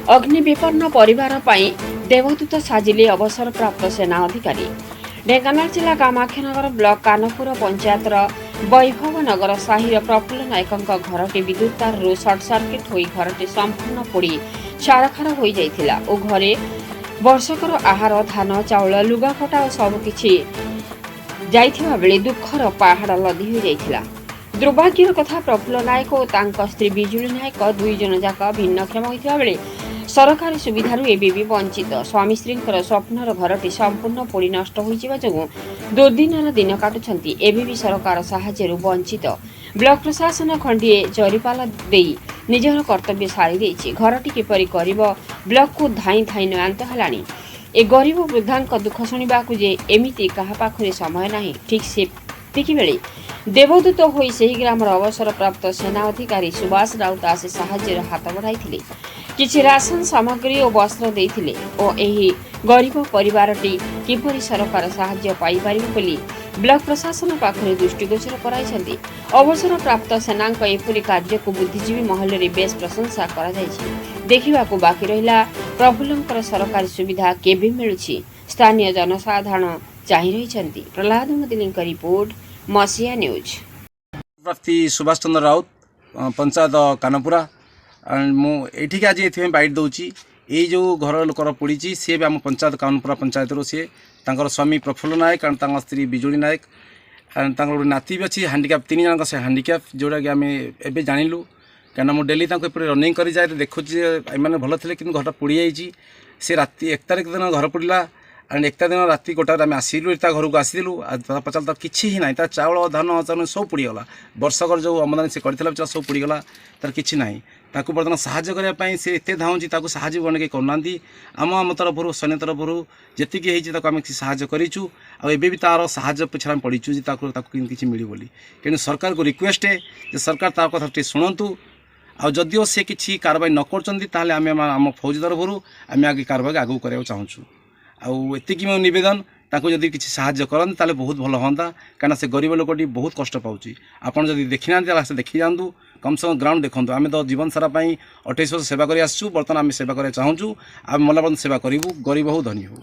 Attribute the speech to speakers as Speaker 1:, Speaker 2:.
Speaker 1: अग्नि विपन्न परिवार पाई देवदूत साजिले अवसरप्राप्त सेना अधिकारी। ढेंकानाल जिला कामाख्यानगर ब्लॉक कानपुर पंचायतर वैभव नगर साहिर प्रफुल्ल नायकଙ୍କ घरटी विद्युत तारରୁ सर्ट सर्किट होई घरटी संपूर्ण पोड़ी छारखार हो जाइथिला ओ घरे वर्षकर आहार धान चाउल लुगापटा और सबकिछि जाइथिबा बेले दुखर पहाड़ लदी हो जाइथिला। दुर्भाग्यर कथा प्रफुल्ल नायक और तांका स्त्री बिजुली नायक दुई जन जाक भिन्नक्षम होइथिबा बेले सरकारी सुविधारू एबे भी वंचित। स्वामी स्त्रींकर स्वप्नर घरटी संपूर्ण पोड़ी नष्ट होइजिबा जोगु दुर्दिनर दिन काटुछंती एबे भी सरकार साहाय्यरू वंचित। ब्लॉक प्रशासन खंडिए जरीपाला देई निजर कर्तव्य सारी देइछि। घरटी किपरि करिब ब्लॉक को धाई धाई नयांत हलानी। ए गरीब वृद्धांक दुख शुणिबाकू जे एमिति काहा पाखरे समय नाही। ठीक सेतिकी बेले देवदूत होई सेही ग्रामर अवसर प्राप्त सेना अधिकारी सुभाष राउत आसी साहाय्यर हाथ बढ़ाइथिले। किछि राशन सामग्री और वस्त्र देइथिले ओ एही गरीब परिवारटी किपरि सरकार साहाय्य पाई पारिबे बोली ब्लॉक प्रशासन पाखरे दृष्टिगोचर कराइछन्ति। अवसर प्राप्त सेनांक एपरि कार्य को बुद्धिजीवी महल रे बेस प्रशंसा करा जाइछि। देखिबाकू बाकी रहिला प्रफुल्लंकर सरकारी सुविधा केबे मिलुछि। स्थानीय जनसाधारण चाहि रहिछन्ति। प्रहलाद मदिलींक रिपोर्ट मसिया न्यूज।
Speaker 2: प्रार्थी सुभाष चंद्र राउत पंचायत कानपुरा मुझे आज ये बाइट दूची ये जो घर लोकर पड़ी सी भी आम पंचायत कानपुरा पंचायत सी स्वामी प्रफुल्ल नायक और स्त्री बिजुली नायक गोटे नाती भी अच्छी हांडिक्याप 3 जन से हांडिक्याप जोटा कि आम एवं जानलु क्या मुझे डेली रनिंग कर जाए देखुची एम भल थे कि घर पोड़ी जाइए सी राति 1 तारिख दिन घर पोड़ा एंड 1 दिन राति गोटार आम आसलु घर को आसलु पचार किसी ही ना चाउल धान चाउल सब पोड़गला वर्षकर जो आमदानी से करता सब पोड़गला तार कि ना ताकू बर्तमान साहाଯ୍य करने से एत धाऊँगी साहय बने कहीं करना आम तरफ सैन्य तरफ जी आम साहय करूँ आबे भी तार साहय पिछड़ा आम पड़ीचु कि मिली बोली कि सरकार को रिक्वेस्ट है जे सरकार तार कथा टे शुणु आ जदिओ से किसी कारवाई न कर आम फौज तरफ आम आगे कारवाई आगू कराया चाहूँ आती मो नवेदन ताको जदि किसी साहाय्य करते ताले बहुत भल हाँ कहीं से गरीब लोकटी बहुत कष्ट पाँच आपड़ जब देखी ना से देखी जातु कम से कम ग्राउंड देखूँ आम तो जीवन सारा 28 वर्ष सेवा कर बर्तमान आम सेवा कराया चाहूँ आम मला पर्यटन सेवा करूँ गरीब हो धनी हो।